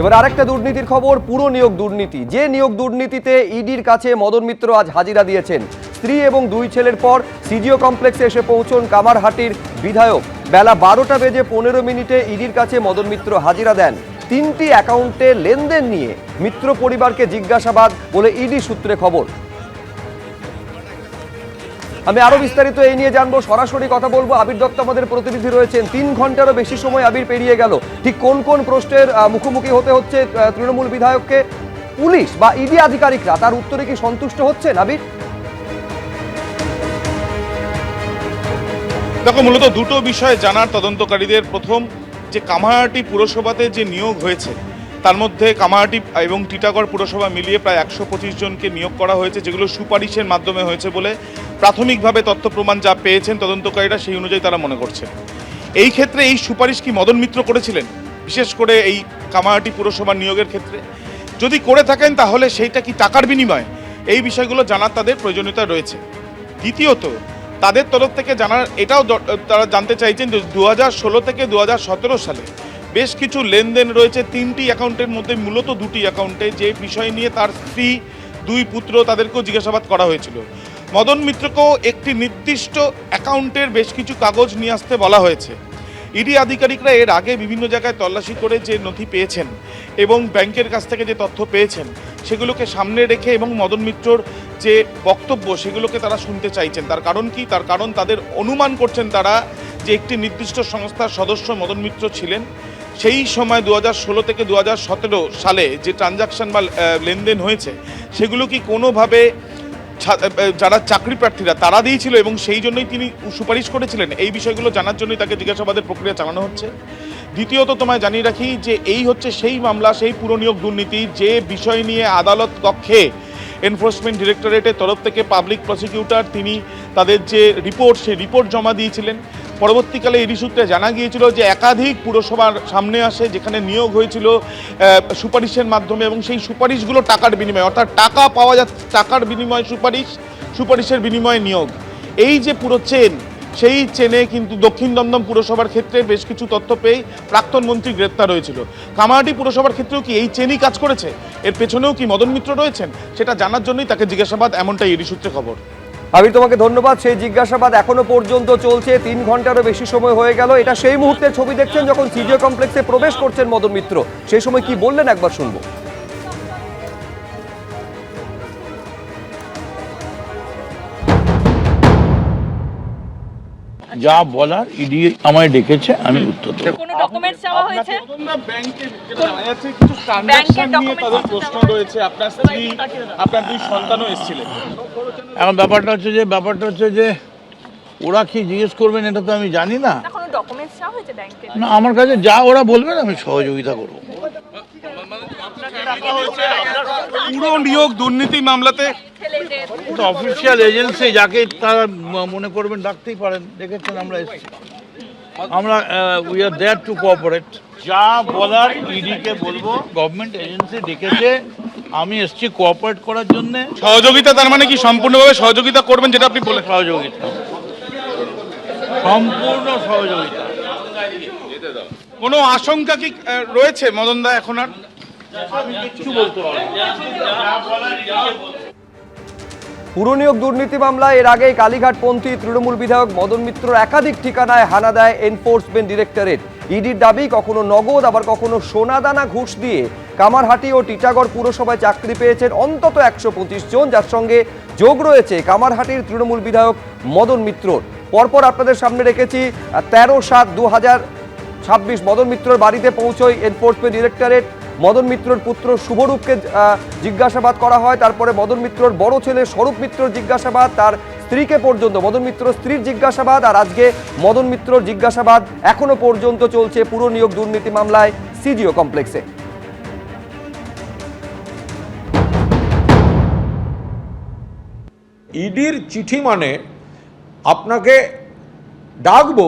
এবার আরেকটা দুর্নীতির খবর, পুরো নিয়োগ দুর্নীতি। যে নিয়োগ দুর্নীতিতে ইডির কাছে মদন মিত্র আজ হাজিরা দিয়েছেন। স্ত্রী এবং 2 ছেলের পর সিজিও কমপ্লেক্সে এসে পৌঁছন কামারহাটির বিধায়ক। বেলা 12টা বেজে 15 মিনিটে ইডির কাছে মদন মিত্র হাজিরা দেন। 3টি অ্যাকাউন্টে লেনদেন নিয়ে মিত্র পরিবারকে জিজ্ঞাসাবাদ বলে ইডি সূত্রে খবর। আমি আরো বিস্তারিত এই নিয়ে জানবো, সরাসরি কথা বলবো। আবির দত্ত আমাদের প্রতিনিধি রয়েছেন। 3 ঘন্টারও বেশি সময় আবির পেরিয়ে গেল, ঠিক কোন কোন প্রশ্নের মুখোমুখি হতে হচ্ছে তৃণমূল বিধায়ককে? পুলিশ বা ইডি আধিকারিকরা তার উত্তরে কি সন্তুষ্ট হচ্ছেন আবির? দেখো, মূলত দুটো বিষয় জানার তদন্তকারীদের। প্রথম, যে কামারহাটি পুরসভাতে যে নিয়োগ হয়েছে তার মধ্যে কামারহাটি এবং টিটাগড় পুরসভা মিলিয়ে প্রায় 125 জনকে নিয়োগ করা হয়েছে, যেগুলো সুপারিশের মাধ্যমে হয়েছে বলে প্রাথমিকভাবে তথ্য প্রমাণ যা পেয়েছেন তদন্তকারীরা সেই অনুযায়ী তারা মনে করছেন। এই ক্ষেত্রে এই সুপারিশ কি মদন মিত্র করেছিলেন, বিশেষ করে এই কামারহাটি পুরসভার নিয়োগের ক্ষেত্রে? যদি করে থাকেন তাহলে সেইটা কি টাকার বিনিময়? এই বিষয়গুলো জানার তাদের প্রয়োজনীয়তা রয়েছে। দ্বিতীয়ত, তাদের তরফ থেকে জানার এটাও তারা জানতে চাইছেন যে 2016 থেকে 2017 সালে বেশ কিছু লেনদেন রয়েছে 3টি অ্যাকাউন্টের মধ্যে, মূলত 2টি অ্যাকাউন্টে, যে বিষয় নিয়ে তার স্ত্রী, 2 পুত্র তাদেরকেও জিজ্ঞাসাবাদ করা হয়েছিল। মদন মিত্রকেও একটি নির্দিষ্ট অ্যাকাউন্টের বেশ কিছু কাগজ নিয়ে আসতে বলা হয়েছে। ইডি আধিকারিকরা এর আগে বিভিন্ন জায়গায় তল্লাশি করে যে নথি পেয়েছেন এবং ব্যাংকের কাছ থেকে যে তথ্য পেয়েছেন সেগুলোকে সামনে রেখে এবং মদন মিত্রর যে বক্তব্য সেগুলোকে তারা শুনতে চাইছেন। তার কারণ কি? তার কারণ তাদের অনুমান করছেন তারা যে একটি নির্দিষ্ট সংস্থার সদস্য মদন মিত্র ছিলেন। সেই সময় 2016 থেকে 2017 সালে যে ট্রানজাকশন বা লেনদেন হয়েছে সেগুলো কি কোনোভাবে যারা চাকরি প্রার্থীরা তারা দিয়েছিল এবং সেই জন্যই তিনি সুপারিশ করেছিলেন? এই বিষয়গুলো জানার জন্যই তাকে জিজ্ঞাসাবাদের প্রক্রিয়া চালানো হচ্ছে। দ্বিতীয়ত, তোমায় জানিয়ে রাখি যে এই হচ্ছে সেই মামলা, সেই পুরনিয়োগ দুর্নীতি যে বিষয় নিয়ে আদালত কক্ষে এনফোর্সমেন্ট ডিরেক্টরেটের তরফ থেকে পাবলিক প্রসিকিউটর তিনি তাদের যে রিপোর্ট সেই রিপোর্ট জমা দিয়েছিলেন। পরবর্তীকালে ইডি সূত্রে জানা গিয়েছিল যে একাধিক পুরসভার সামনে আসে যেখানে নিয়োগ হয়েছিল সুপারিশের মাধ্যমে এবং সেই সুপারিশগুলো টাকার বিনিময়ে, অর্থাৎ টাকা পাওয়া যাচ্ছে, টাকার বিনিময়ে সুপারিশ, সুপারিশের বিনিময়ে নিয়োগ। এই যে পুরো চেন, সেই চেনে কিন্তু দক্ষিণ দমদম পুরসভার ক্ষেত্রে বেশ কিছু তথ্য পেয়ে প্রাক্তন মন্ত্রী গ্রেপ্তার হয়েছিল। কামারহাটি পুরসভার ক্ষেত্রেও কি এই চেনই কাজ করেছে? এর পেছনেও কি মদন মিত্র রয়েছেন? সেটা জানার জন্যই তাকে জিজ্ঞাসাবাদ, এমনটাই ইডি সূত্রে খবর। আবির, তোমাকে ধন্যবাদ। সেই জিজ্ঞাসাবাদ এখনো পর্যন্ত চলছে, 3 ঘন্টারও বেশি সময় হয়ে গেল। এটা সেই মুহূর্তের ছবি দেখছেন যখন সিজিও কমপ্লেক্সে প্রবেশ করছেন মদন মিত্র। সেই সময় কি বললেন একবার শুনবো। যা বলার ইডি আমায় ডেকেছে, আমি উত্তর দেব। কোনো ডকুমেন্টস চাওয়া হয়েছে? ব্যাংকের যেটা জানা যাচ্ছে কিছু ট্রানজাকশন নিয়ে তাদের প্রশ্ন রয়েছে। আপনার স্ত্রী, আপনার 2 সন্তানও এসেছিলেন। এখন ব্যাপারটা হচ্ছে যে ওরা কি জিজ্ঞেস করবেন এটা তো আমি জানি না। কোনো ডকুমেন্টস চাওয়া হয়েছে ব্যাংকে? না, আমার কাছে যা ওরা বলবেন আমি সহযোগিতা করব। পুরো নিয়োগ দুর্নীতি মামলাতে অফিসিয়াল এজেন্সি যাকে তারা মনে করবেন ডাকতেই পারেন, দেখেছেন আমরা এসেছি। আমরা we are there to cooperate. যা বলার ইডিকে বলবো। গভর্নমেন্ট এজেন্সি ডেকেছে, আমি এসেছি কোঅপারেট করার জন্য। সহযোগিতা, তার মানে কি সম্পূর্ণভাবে সহযোগিতা করবেন যেটা আপনি বলে? সহযোগিতা, সম্পূর্ণ সহযোগিতা। কোনো আশঙ্কা কি রয়েছে মদন দা এখন আর? কিছু বলতে পারবো না। পুরনিয়োগ দুর্নীতি মামলায় এর আগেই কালীঘাটপন্থী তৃণমূল বিধায়ক মদন মিত্রর একাধিক ঠিকানায় হানা দেয় এনফোর্সমেন্ট ডিরেক্টরেট। ইডির দাবি কখনো নগদ আবার কখনো সোনাদানা ঘুষ দিয়ে কামারহাটি ও টিটাগড় পুরসভায় চাকরি পেয়েছেন অন্তত 125 জন, যার সঙ্গে যোগ রয়েছে কামারহাটির তৃণমূল বিধায়ক মদন মিত্রর। পরপর আপনাদের সামনে রেখেছি 13/7/2026 মদন মিত্রর বাড়িতে পৌঁছয় এনফোর্সমেন্ট ডিরেক্টরেট। মদন মিত্রর পুত্র শুভরূপকে জিজ্ঞাসাবাদ করা হয়, তারপরে মদন মিত্রর বড় ছেলে স্বরূপ মিত্রর জিজ্ঞাসাবাদ, তার স্ত্রীকে পর্যন্ত মদন মিত্রর স্ত্রীর জিজ্ঞাসাবাদ, আর আজকে মদন মিত্রর জিজ্ঞাসাবাদ এখনো পর্যন্ত চলছে পুরো নিয়োগ দুর্নীতি মামলায় সিজিও কমপ্লেক্সে। ইডির চিঠি মানে আপনাকে ডাকবো,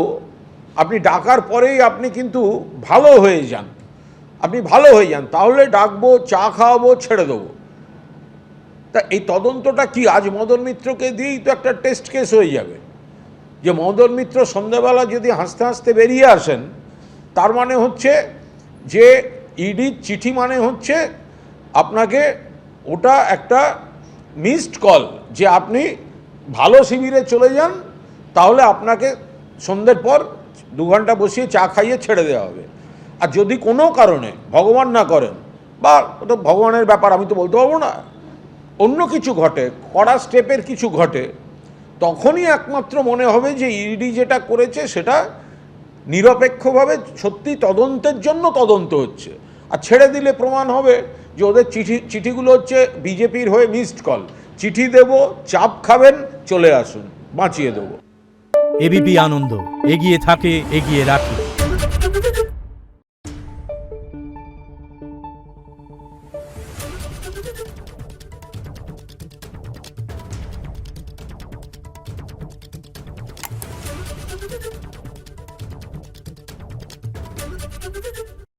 আপনি ডাকার পরেই আপনি কিন্তু ভালো হয়ে যান, তাহলে ডাকবো, চা খাওয়াবো, ছেড়ে দেবো। তা এই তদন্তটা কি আজ মদন মিত্রকে দিয়েই তো একটা টেস্ট কেস হয়ে যাবে? যে মদন মিত্র সন্ধ্যাবেলা যদি হাসতে হাসতে বেরিয়ে আসেন, তার মানে হচ্ছে যে ইডির চিঠি মানে হচ্ছে আপনাকে ওটা একটা মিসড কল, যে আপনি ভালো শিবিরে চলে যান, তাহলে আপনাকে সন্ধ্যের পর 2 ঘন্টা বসিয়ে চা খাইয়ে ছেড়ে দেওয়া হবে। আর যদি কোনো কারণে ভগবান না করেন, বা ওটা ভগবানের ব্যাপার, আমি তো বলতে পারবো না, অন্য কিছু ঘটে, কড়া স্টেপের কিছু ঘটে, তখনই একমাত্র মনে হবে যে ইডি যেটা করেছে সেটা নিরপেক্ষভাবে সত্যি তদন্তের জন্য তদন্ত হচ্ছে। আর ছেড়ে দিলে প্রমাণ হবে যে ওদের চিঠিগুলো হচ্ছে বিজেপির হয়ে মিসড কল, চিঠি দেব, চাপ খাবেন, চলে আসুন, বাঁচিয়ে দেবো। এবিপি আনন্দ, এগিয়ে থাকে, এগিয়ে রাখে।